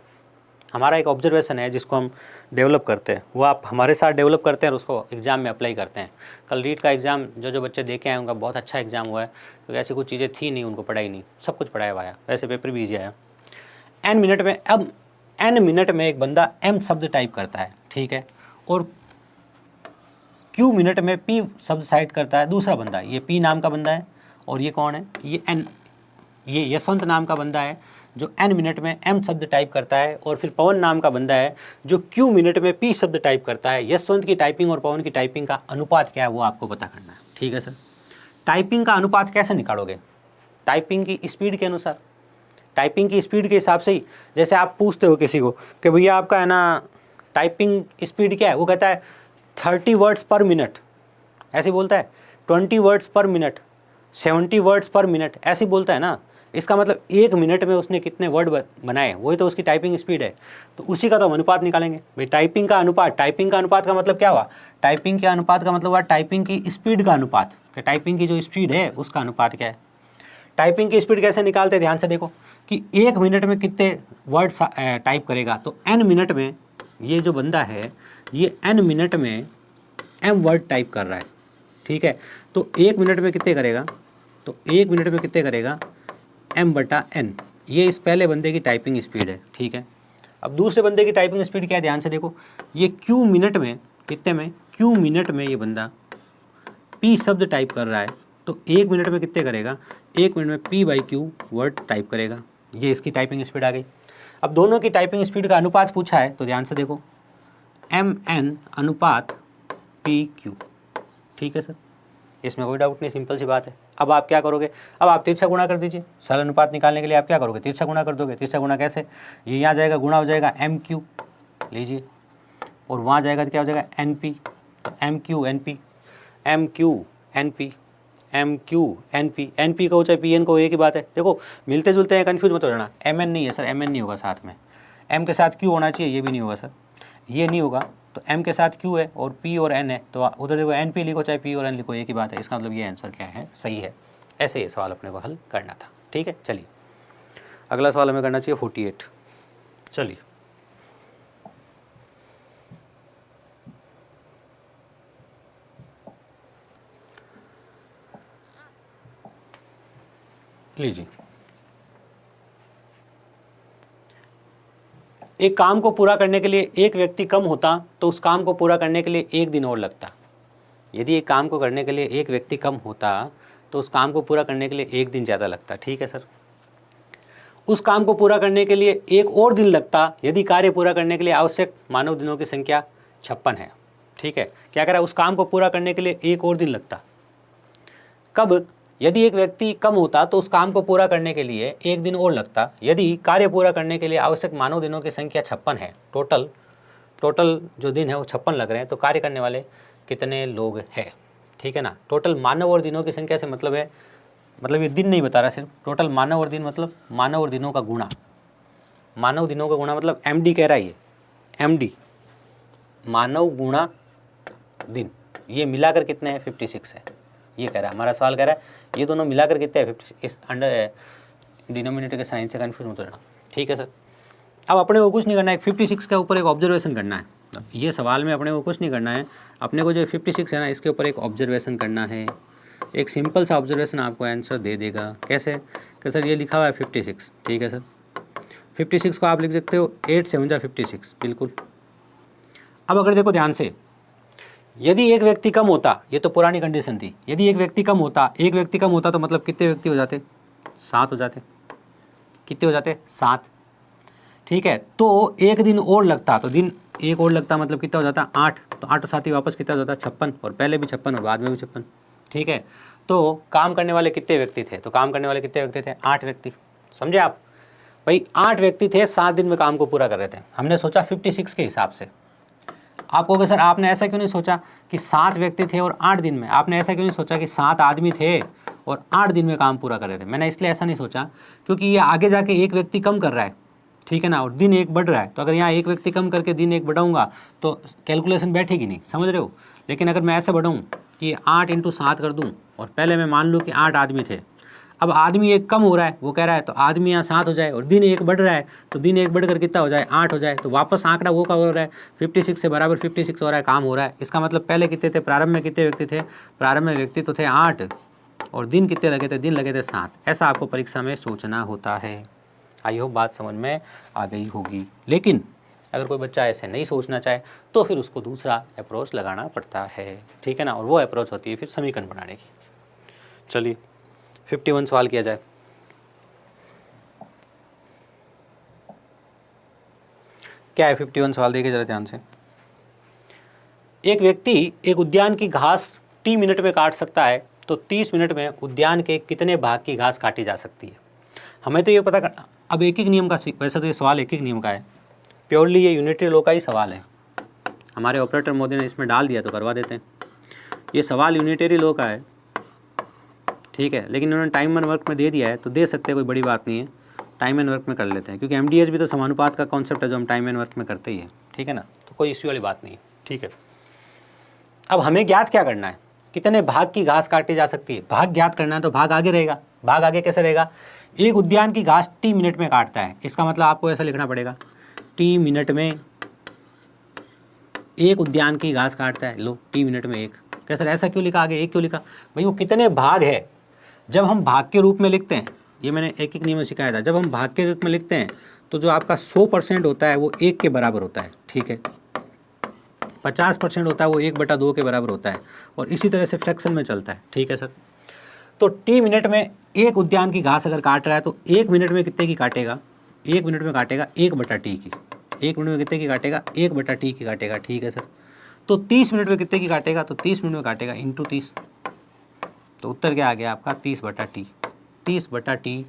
[SPEAKER 1] हमारा एक ऑब्जर्वेशन है जिसको हम डेवलप करते हैं, वो आप हमारे साथ डेवलप करते हैं और उसको एग्ज़ाम में अप्लाई करते हैं। कल रीट का एग्ज़ाम जो बच्चे देखे हैं उनका बहुत अच्छा एग्ज़ाम हुआ है, क्योंकि ऐसी कुछ चीज़ें थी नहीं, उनको पढ़ाई नहीं, सब कुछ पढ़ाया हुआ आया। वैसे पेपर भी ईजी आया। n मिनट में, अब n मिनट में एक बंदा m शब्द टाइप करता है, ठीक है, और q मिनट में p शब्द टाइप करता है दूसरा बंदा। ये p नाम का बंदा है, और ये कौन है, ये यशवंत नाम का बंदा है जो n मिनट में m शब्द टाइप करता है, और फिर पवन नाम का बंदा है जो q मिनट में p शब्द टाइप करता है। यशवंत की टाइपिंग और पवन की टाइपिंग का अनुपात क्या है, वो आपको पता करना है, ठीक है सर। टाइपिंग का अनुपात कैसे निकालोगे, टाइपिंग की स्पीड के अनुसार, टाइपिंग की स्पीड के हिसाब से ही। जैसे आप पूछते हो किसी को कि भैया आपका है ना टाइपिंग स्पीड क्या है, वो कहता है 30 वर्ड्स पर मिनट, ऐसे बोलता है, 20 वर्ड्स पर मिनट, 70 वर्ड्स पर मिनट, ऐसे बोलता है ना। इसका मतलब 1 मिनट में उसने कितने वर्ड बनाए, वही तो उसकी टाइपिंग स्पीड है। तो उसी का तो हम अनुपात निकालेंगे भाई। टाइपिंग का अनुपात, टाइपिंग का अनुपात का मतलब क्या हुआ, टाइपिंग के अनुपात का मतलब हुआ टाइपिंग की स्पीड का अनुपात, कि टाइपिंग की जो स्पीड है उसका अनुपात क्या है। टाइपिंग की स्पीड कैसे निकालते हैं, ध्यान से देखो कि 1 मिनट में कितने वर्ड टाइप करेगा। तो n मिनट में ये जो बंदा है, ये n मिनट में m वर्ड टाइप कर रहा है, ठीक है। तो 1 मिनट में कितने करेगा, तो 1 मिनट में कितने करेगा, m/n। ये इस पहले बंदे की टाइपिंग स्पीड है, ठीक है। अब दूसरे बंदे की टाइपिंग स्पीड क्या है, ध्यान से देखो, ये q मिनट में, कितने में, q मिनट में ये बंदा p शब्द टाइप कर रहा है। तो 1 मिनट में कितने करेगा, 1 मिनट में p/q वर्ड टाइप करेगा। ये इसकी टाइपिंग स्पीड आ गई। अब दोनों की टाइपिंग स्पीड का अनुपात पूछा है, तो ध्यान से देखो, mn अनुपात pq, ठीक है सर, इसमें कोई डाउट नहीं, सिंपल सी बात है। अब आप क्या करोगे, अब आप तिरछा गुणा कर दीजिए। सरल अनुपात निकालने के लिए आप क्या करोगे, तिरछा गुणा कर दोगे। तिरछा गुणा कैसे, ये यहाँ जाएगा, गुणा हो जाएगा mq, लीजिए, और वहाँ जाएगा तो क्या हो जाएगा np। तो mq np, mq np, mq np, np को चाहे pn को एक ही बात है। देखो मिलते जुलते हैं, कन्फ्यूज मत हो जाना। mn नहीं है सर, mn नहीं होगा साथ में, m के साथ q होना चाहिए, ये भी नहीं होगा सर, ये नहीं होगा। तो m के साथ q है और p और n है, तो उधर देखो np लिखो चाहे p और n लिखो, एक ही बात है। इसका मतलब ये आंसर क्या है, सही है। ऐसे ये सवाल अपने को हल करना था, ठीक है। चलिए अगला सवाल हमें करना चाहिए 48। चलिए लीजिए, एक काम को पूरा करने के लिए एक व्यक्ति कम होता तो उस काम को पूरा करने के लिए 1 दिन और लगता। यदि एक काम को करने के लिए एक व्यक्ति कम होता तो उस काम को पूरा करने के लिए 1 दिन ज़्यादा लगता, ठीक है सर। उस काम को पूरा करने के लिए 1 और दिन लगता यदि कार्य पूरा करने के लिए आवश्यक मानव दिनों की संख्या 56 है, ठीक है। क्या कह रहा है, उस काम को पूरा करने के लिए 1 और दिन लगता, कब, यदि एक व्यक्ति कम होता तो उस काम को पूरा करने के लिए एक दिन और लगता। यदि कार्य पूरा करने के लिए आवश्यक मानव दिनों की संख्या 56 है, टोटल जो दिन है वो 56 लग रहे हैं, तो कार्य करने वाले कितने लोग हैं, ठीक है ना। टोटल मानव और दिनों की संख्या से मतलब है, मतलब ये दिन नहीं बता रहा, सिर्फ टोटल मानव और दिन मतलब मानव और दिनों का गुणा, मानव दिनों का गुणा मतलब MD कह रहा है, ये MD मानव गुणा दिन, ये मिलाकर कितने हैं 56 है, ये कह रहा है हमारा सवाल। कह रहा है ये दोनों मिलाकर कितने हैं 56, इस अंडर डिनोमिनेटर के साइन से कन्फ्यूज मत रहना, ठीक है सर। अब अपने को कुछ नहीं करना है, 56 के ऊपर एक ऑब्जर्वेशन करना है। ये सवाल में अपने को कुछ नहीं करना है, अपने को जो 56 है ना इसके ऊपर एक ऑब्जर्वेशन करना है। एक सिंपल सा ऑब्जर्वेशन आपको आंसर दे देगा। कैसे कि सर ये लिखा हुआ है 56, ठीक है सर। 56 को आप लिख सकते हो 8 7 जा 56, बिल्कुल। अब अगर देखो ध्यान से, यदि एक व्यक्ति कम होता, ये तो पुरानी कंडीशन थी, यदि एक व्यक्ति कम होता तो मतलब कितने व्यक्ति हो जाते, 7 हो जाते। कितने हो जाते, 7, ठीक है। तो एक दिन और लगता, तो दिन एक और लगता मतलब कितना हो जाता, 8। तो 8 साथ ही वापस कितना हो जाता, 56, और पहले भी 56 और बाद में भी 56, ठीक है। तो काम करने वाले कितने व्यक्ति थे, तो काम करने वाले कितने व्यक्ति थे, 8 व्यक्ति। समझे आप भाई, 8 व्यक्ति थे, 7 दिन में काम को पूरा कर रहे थे। हमने सोचा 56 के हिसाब से। आप कहोगे सर आपने ऐसा क्यों नहीं सोचा कि 7 व्यक्ति थे और 8 दिन में, आपने ऐसा क्यों नहीं सोचा कि 7 आदमी थे और 8 दिन में काम पूरा कर रहे थे। मैंने इसलिए ऐसा नहीं सोचा क्योंकि ये आगे जाके एक व्यक्ति कम कर रहा है, ठीक है ना, और दिन एक बढ़ रहा है। तो अगर यहाँ एक व्यक्ति कम करके दिन एक बढ़ाऊंगा तो कैलकुलेशन बैठेगी नहीं, समझ रहे हो। लेकिन अगर मैं ऐसे बढ़ाऊँ कि 8 × 7 कर दूँ और पहले मैं मान लूँ कि 8 आदमी थे, अब आदमी एक कम हो रहा है, वो कह रहा है तो आदमी यहाँ 7 हो जाए, और दिन एक बढ़ रहा है तो दिन एक बढ़कर कितना हो जाए, 8 हो जाए। तो वापस आंकड़ा वो का हो रहा है 56 से बराबर 56 हो रहा है, काम हो रहा है। इसका मतलब पहले कितने थे, प्रारंभ में कितने व्यक्ति थे, प्रारंभ में व्यक्ति तो थे 8, और दिन कितने लगे थे, दिन लगे थे 7। ऐसा आपको परीक्षा में सोचना होता है। आई होप बात समझ में आ गई होगी। लेकिन अगर कोई बच्चा ऐसे नहीं सोचना चाहे तो फिर उसको दूसरा अप्रोच लगाना पड़ता है, ठीक है ना, और वो अप्रोच होती है फिर समीकरण बनाने की। चलिए 51 सवाल किया जाए। क्या है 51 सवाल, देखिए जरा ध्यान से। एक व्यक्ति एक उद्यान की घास 30 मिनट में काट सकता है, तो 30 मिनट में उद्यान के कितने भाग की घास काटी जा सकती है। हमें तो ये पता करना। अब एक नियम का, वैसे तो ये सवाल एक नियम का है, प्योरली ये यूनिटरी लॉ का ही सवाल है। हमारे ऑपरेटर मोदी ने इसमें डाल दिया तो करवा देते हैं। ये सवाल यूनिटरी लॉ का है, ठीक है, लेकिन उन्होंने टाइम एंड वर्क में दे दिया है तो दे सकते हैं, कोई बड़ी बात नहीं है। टाइम एंड वर्क में कर लेते हैं, क्योंकि MDH भी तो समानुपात का कॉन्सेप्ट है जो हम टाइम एंड वर्क में करते ही है, ठीक है ना, तो कोई इश्यू वाली बात नहीं है, ठीक है। अब हमें ज्ञात क्या करना है, कितने भाग की घास काटी जा सकती है। भाग ज्ञात करना है तो भाग आगे रहेगा। भाग आगे कैसे रहेगा, एक उद्यान की घास 30 मिनट में काटता है, इसका मतलब आपको ऐसा लिखना पड़ेगा 30 मिनट में एक उद्यान की घास काटता है। लो 30 मिनट में एक, कैसे ऐसा क्यों लिखा, आगे एक क्यों लिखा भाई, वो कितने भाग है। जब हम भाग के रूप में लिखते हैं, ये मैंने एक नियम सिखाया था, जब हम भाग के रूप में लिखते हैं तो जो आपका 100% होता है वो 1 के बराबर होता है, ठीक है। 50% होता है वो 1/2 के बराबर होता है, और इसी तरह से फ्रैक्शन में चलता है, ठीक है सर। तो 30 मिनट में एक उद्यान की घास अगर काट रहा है तो 1 मिनट में कितने की काटेगा, 1 मिनट में काटेगा 1/T की। 1 मिनट में कितने की काटेगा, 1/T की काटेगा, ठीक है सर। तो 30 मिनट में कितने की काटेगा, तो 30 मिनट में काटेगा × 30। तो उत्तर क्या आ गया आपका 30/T। 30/T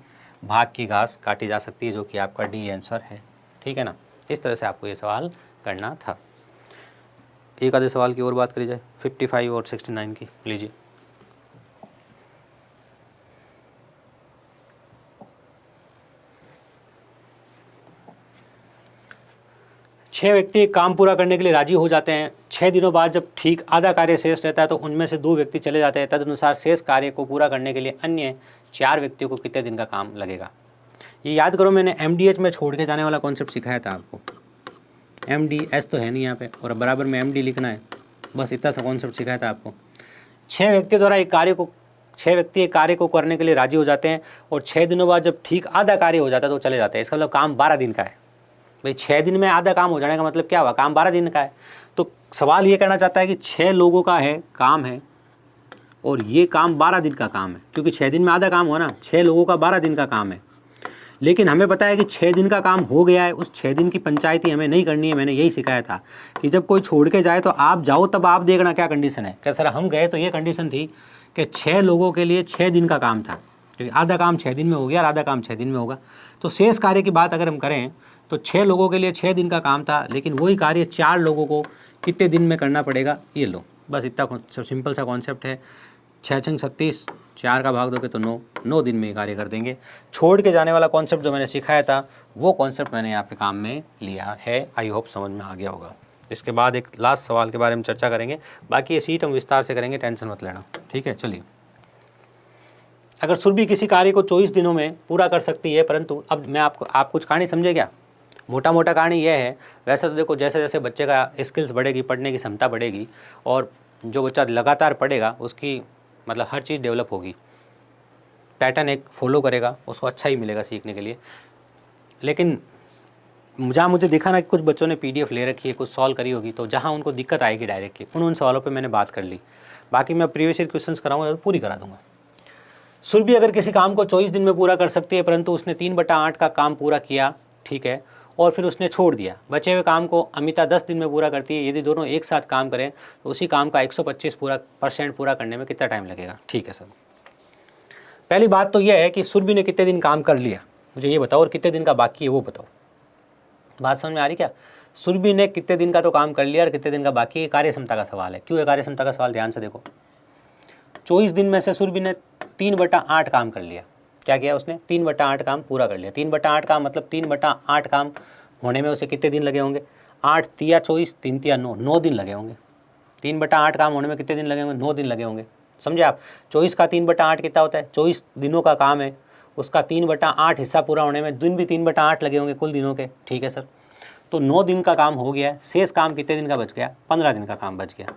[SPEAKER 1] भाग की घास काटी जा सकती है, जो कि आपका D आंसर है, ठीक है ना। इस तरह से आपको ये सवाल करना था। एक आधे सवाल की और बात करी जाए, 55 और 69 की, लीजिए। छः व्यक्ति काम पूरा करने के लिए राजी हो जाते हैं। 6 दिनों बाद जब ठीक आधा कार्य शेष रहता है तो उनमें से 2 व्यक्ति चले जाते हैं। तदनुसार शेष कार्य को पूरा करने के लिए अन्य 4 व्यक्तियों को कितने दिन का काम लगेगा। ये याद करो, मैंने MDH में छोड़ के जाने वाला कॉन्सेप्ट सिखाया था आपको। MDH तो है नहीं यहाँ पे, और बराबर में MD लिखना है, बस इतना सा कॉन्सेप्ट सिखाया था आपको। 6 व्यक्ति द्वारा एक कार्य को करने के लिए राजी हो जाते हैं, और 6 दिनों बाद जब ठीक आधा कार्य हो जाता है तो चले जाते हैं। इसका मतलब काम 12 दिन का है भाई। 6 दिन में आधा काम हो जाने का मतलब क्या हुआ, काम 12 दिन का है। तो सवाल ये कहना चाहता है कि 6 लोगों का है काम है, और ये काम 12 दिन का काम है, क्योंकि 6 दिन में आधा काम हुआ ना, 6 लोगों का 12 दिन का काम है। लेकिन हमें पता है कि 6 दिन का काम हो गया है, उस 6 दिन की पंचायती हमें नहीं करनी है। मैंने यही सिखाया था कि जब कोई छोड़ के जाए तो आप जाओ तब आप देखना क्या कंडीशन है। क्या सर हम गए तो ये कंडीशन थी कि 6 लोगों के लिए 6 दिन का काम था, क्योंकि आधा काम 6 दिन में हो गया और आधा काम 6 दिन में होगा। तो शेष कार्य की बात अगर हम करें तो 6 लोगों के लिए 6 दिन का काम था, लेकिन वही कार्य 4 लोगों को कितने दिन में करना पड़ेगा, ये लो। बस इतना सिंपल सा कॉन्सेप्ट है। 6 छंग 36, 4 का भाग दोगे तो 9 दिन में ये कार्य कर देंगे। छोड़ के जाने वाला कॉन्सेप्ट जो मैंने सिखाया था वो कॉन्सेप्ट मैंने यहाँ पे काम में लिया है। आई होप समझ में आ गया होगा। इसके बाद एक लास्ट सवाल के बारे में चर्चा करेंगे, बाकी ये सीट हम विस्तार से करेंगे, टेंशन मत लेना, ठीक है। चलिए, अगर सुरभि किसी कार्य को 24 दिनों में पूरा कर सकती है, परंतु अब मैं आप कुछ कहानी समझे क्या? मोटा मोटा कहानी यह है। वैसे तो देखो जैसे जैसे बच्चे का स्किल्स बढ़ेगी, पढ़ने की क्षमता बढ़ेगी, और जो बच्चा लगातार पढ़ेगा उसकी मतलब हर चीज़ डेवलप होगी, पैटर्न एक फॉलो करेगा, उसको अच्छा ही मिलेगा सीखने के लिए। लेकिन जहाँ मुझे दिखा ना कि कुछ बच्चों ने PDF ले रखी है, कुछ सॉल्व करी होगी, तो जहाँ उनको दिक्कत आएगी डायरेक्टली उन सवालों पे मैंने बात कर ली। बाकी मैं प्रीवियस ईयर क्वेश्चंस कराऊंगा तो पूरी करा दूंगा। सुरभि अगर किसी काम को 24 दिन में पूरा कर सकती है, परंतु उसने 3/8 का काम पूरा किया, ठीक है, और फिर उसने छोड़ दिया, बचे हुए काम को अमिता 10 दिन में पूरा करती है। यदि दोनों एक साथ काम करें तो उसी काम का 125% पूरा करने में कितना टाइम लगेगा? ठीक है सर, पहली बात तो यह है कि सुरभि ने कितने दिन काम कर लिया, मुझे ये बताओ, और कितने दिन का बाकी है वो बताओ। बात समझ में आ रही क्या? सुरभि ने कितने दिन का तो काम कर लिया और कितने दिन का बाकी है, कार्य क्षमता का सवाल है। क्यों है कार्य क्षमता का सवाल? ध्यान से देखो, 24 दिन में से सुरभि ने 3/8 काम कर लिया। क्या किया उसने? 3/8 काम पूरा कर लिया। 3/8 काम मतलब 3/8 काम होने में उसे कितने दिन लगे होंगे? 8 तिया 24, 3 तिया 9, 9 दिन लगे होंगे। 3/8 काम होने में कितने दिन लगे होंगे? 9 दिन लगे होंगे। समझे आप? 24 का 3/8 कितना होता है? 24 दिनों का काम है, उसका 3/8 हिस्सा पूरा होने में दिन भी 3/8 लगे होंगे कुल दिनों के, ठीक है सर। तो 9 दिन का काम हो गया, शेष काम कितने दिन का बच गया? 15 दिन का काम बच गया।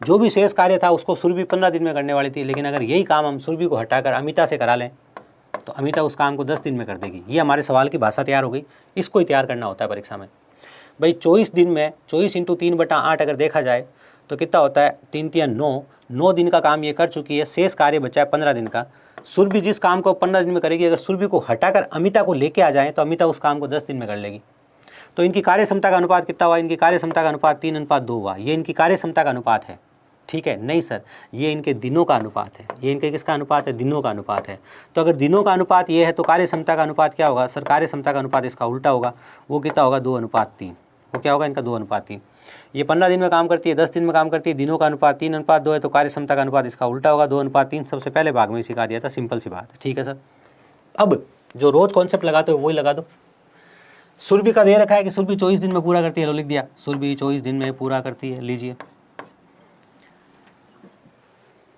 [SPEAKER 1] जो भी शेष कार्य था उसको सुरभि 15 दिन में करने वाली थी, लेकिन अगर यही काम हम सुरभि को हटाकर अमिता से करा लें तो अमिता उस काम को 10 दिन में कर देगी। ये हमारे सवाल की भाषा तैयार हो गई। इसको ही तैयार करना होता है परीक्षा में भाई। 24 दिन में 24 × 3/8 अगर देखा जाए तो कितना होता है? 3 तिया 9, 9 दिन का काम ये कर चुकी है, शेष कार्य बचा है 15 दिन का। सुरभि जिस काम को 15 दिन में करेगी, अगर सुरभि को हटाकर अमिता को लेके आ जाए तो अमिता उस काम को 10 दिन में कर लेगी। तो इनकी कार्य क्षमता का अनुपात कितना हुआ? इनकी कार्य क्षमता का अनुपात 3:2 हुआ। ये इनकी कार्य क्षमता का अनुपात है, ठीक है? नहीं सर, ये इनके दिनों का अनुपात है। ये इनके किसका अनुपात है? दिनों का अनुपात है। तो अगर दिनों का अनुपात ये है तो कार्य क्षमता का अनुपात क्या होगा? सर कार्य क्षमता का अनुपात इसका उल्टा होगा। वो कितना होगा? 2:3। वो क्या होगा? इनका 2:3। ये 15 दिन में काम करती है, 10 दिन में काम करती है, दिनों का अनुपात 3:2 है, तो कार्य क्षमता का अनुपात इसका उल्टा होगा, 2:3। सबसे पहले भाग में सिखा दिया था, सिंपल सी बात है, ठीक है सर। अब जो रोज कॉन्सेप्ट लगाते हो वही लगा दो। सुरभि का दे रखा है कि सुरभि 24 दिन में पूरा करती है, लो लिख दिया, सुरभि 24 दिन में पूरा करती है। लीजिए,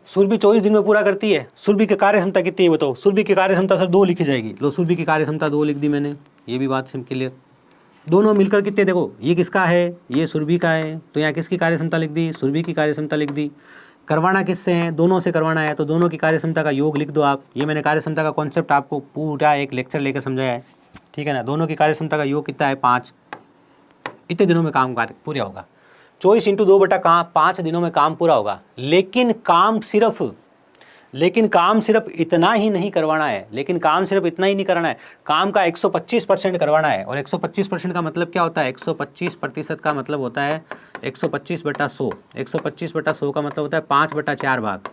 [SPEAKER 1] सुरभि 24 दिन में पूरा करती है। सुरभि की कार्य क्षमता कितनी है बताओ? सुरभि की कार्य क्षमता सर 2 लिखी जाएगी। लो, सुरभि की कार्य क्षमता 2 लिख दी मैंने, ये भी बात सिंपल क्लियर। दोनों मिलकर कितने? देखो ये किसका है? ये सुरभि का है, तो यहाँ किसकी कार्य क्षमता लिख दी? सुरभि की कार्य क्षमता लिख दी। करवाना किससे है? दोनों से करवाना है, तो दोनों की कार्य क्षमता का योग लिख दो आप। ये मैंने कार्य क्षमता का कॉन्सेप्ट आपको पूरा एक लेक्चर लेकर समझाया है, ठीक है ना। दोनों की कार्य क्षमता का योग कितना है? 5। इतने दिनों में काम कार्य पूरा होगा। 24 × 2/5 दिनों में काम पूरा होगा। लेकिन काम सिर्फ इतना ही नहीं करवाना है। लेकिन काम सिर्फ इतना ही नहीं करना है, काम का 125% करवाना है। और 125% का मतलब क्या होता है? 125% का मतलब होता है 125/100। 125/100 का मतलब होता है 5/4 भाग।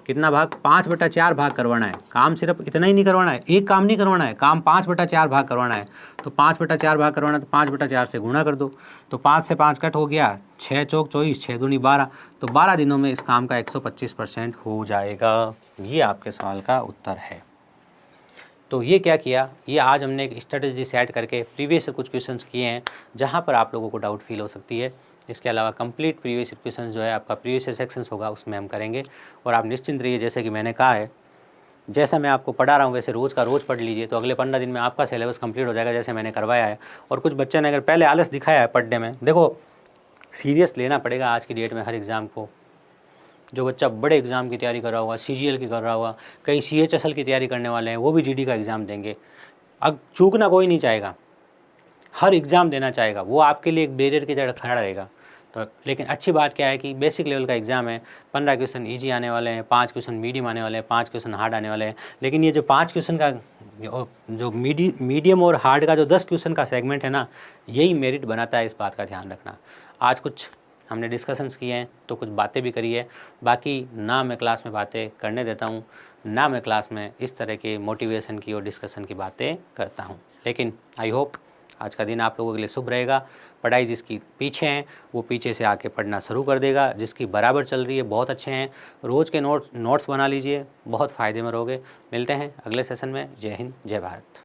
[SPEAKER 1] कितना भाग? 5/4 भाग करवाना है। काम सिर्फ इतना ही नहीं करवाना है, एक काम नहीं करवाना है, काम 5/4 भाग करवाना है। तो 5/4 भाग करवाना है तो 5/4 से गुणा कर दो, तो 5 से 5 कट हो गया, 6 चौक 24, 6 दूनी 12, तो 12 दिनों में इस काम का 125% हो जाएगा। ये आपके सवाल का उत्तर है। तो ये क्या किया? ये आज हमने एक स्ट्रेटजी सेट करके प्रीवियस से कुछ क्वेश्चंस किए हैं जहाँ पर आप लोगों को डाउट फील हो सकती है। इसके अलावा कंप्लीट प्रीवियस क्वेश्चन जो है आपका प्रीवियस सेक्शंस होगा उसमें हम करेंगे। और आप निश्चिंत रहिए, जैसे कि मैंने कहा है, जैसा मैं आपको पढ़ा रहा हूँ वैसे रोज़ का रोज़ पढ़ लीजिए, तो अगले 15 दिन में आपका सिलेबस कंप्लीट हो जाएगा जैसे मैंने करवाया है। और कुछ बच्चे ने अगर पहले आलस दिखाया है पढ़ने में, देखो सीरियस लेना पड़ेगा आज की डेट में हर एग्ज़ाम को। जो बच्चा बड़े एग्ज़ाम की तैयारी कर रहा होगा, CGL की कर रहा होगा, कई CHSL की तैयारी करने वाले हैं, वो भी GD का एग्ज़ाम देंगे। अब चूकना कोई नहीं चाहेगा, हर एग्ज़ाम देना चाहेगा, वो आपके लिए एक बैरियर की तरह खड़ा रहेगा। तो लेकिन अच्छी बात क्या है कि बेसिक लेवल का एग्ज़ाम है, 15 क्वेश्चन ईजी आने वाले हैं, 5 क्वेश्चन मीडियम आने वाले हैं, 5 क्वेश्चन हार्ड आने वाले हैं। लेकिन ये जो 5 क्वेश्चन का जो मीडियम और हार्ड का जो 10 क्वेश्चन का सेगमेंट है ना, यही मेरिट बनाता है, इस बात का ध्यान रखना। आज कुछ हमने डिस्कशंस किए हैं, तो कुछ बातें भी करी है, बाकी ना मैं क्लास में बातें करने देता हूँ, ना मैं क्लास में इस तरह के मोटिवेशन की और डिस्कशन की बातें करता हूँ। लेकिन आई होप आज का दिन आप लोगों के लिए शुभ रहेगा। पढ़ाई जिसकी पीछे है वो पीछे से आके पढ़ना शुरू कर देगा, जिसकी बराबर चल रही है बहुत अच्छे हैं, रोज़ के नोट्स बना लीजिए, बहुत फ़ायदे में रहोगे। मिलते हैं अगले सेशन में। जय हिंद, जय भारत।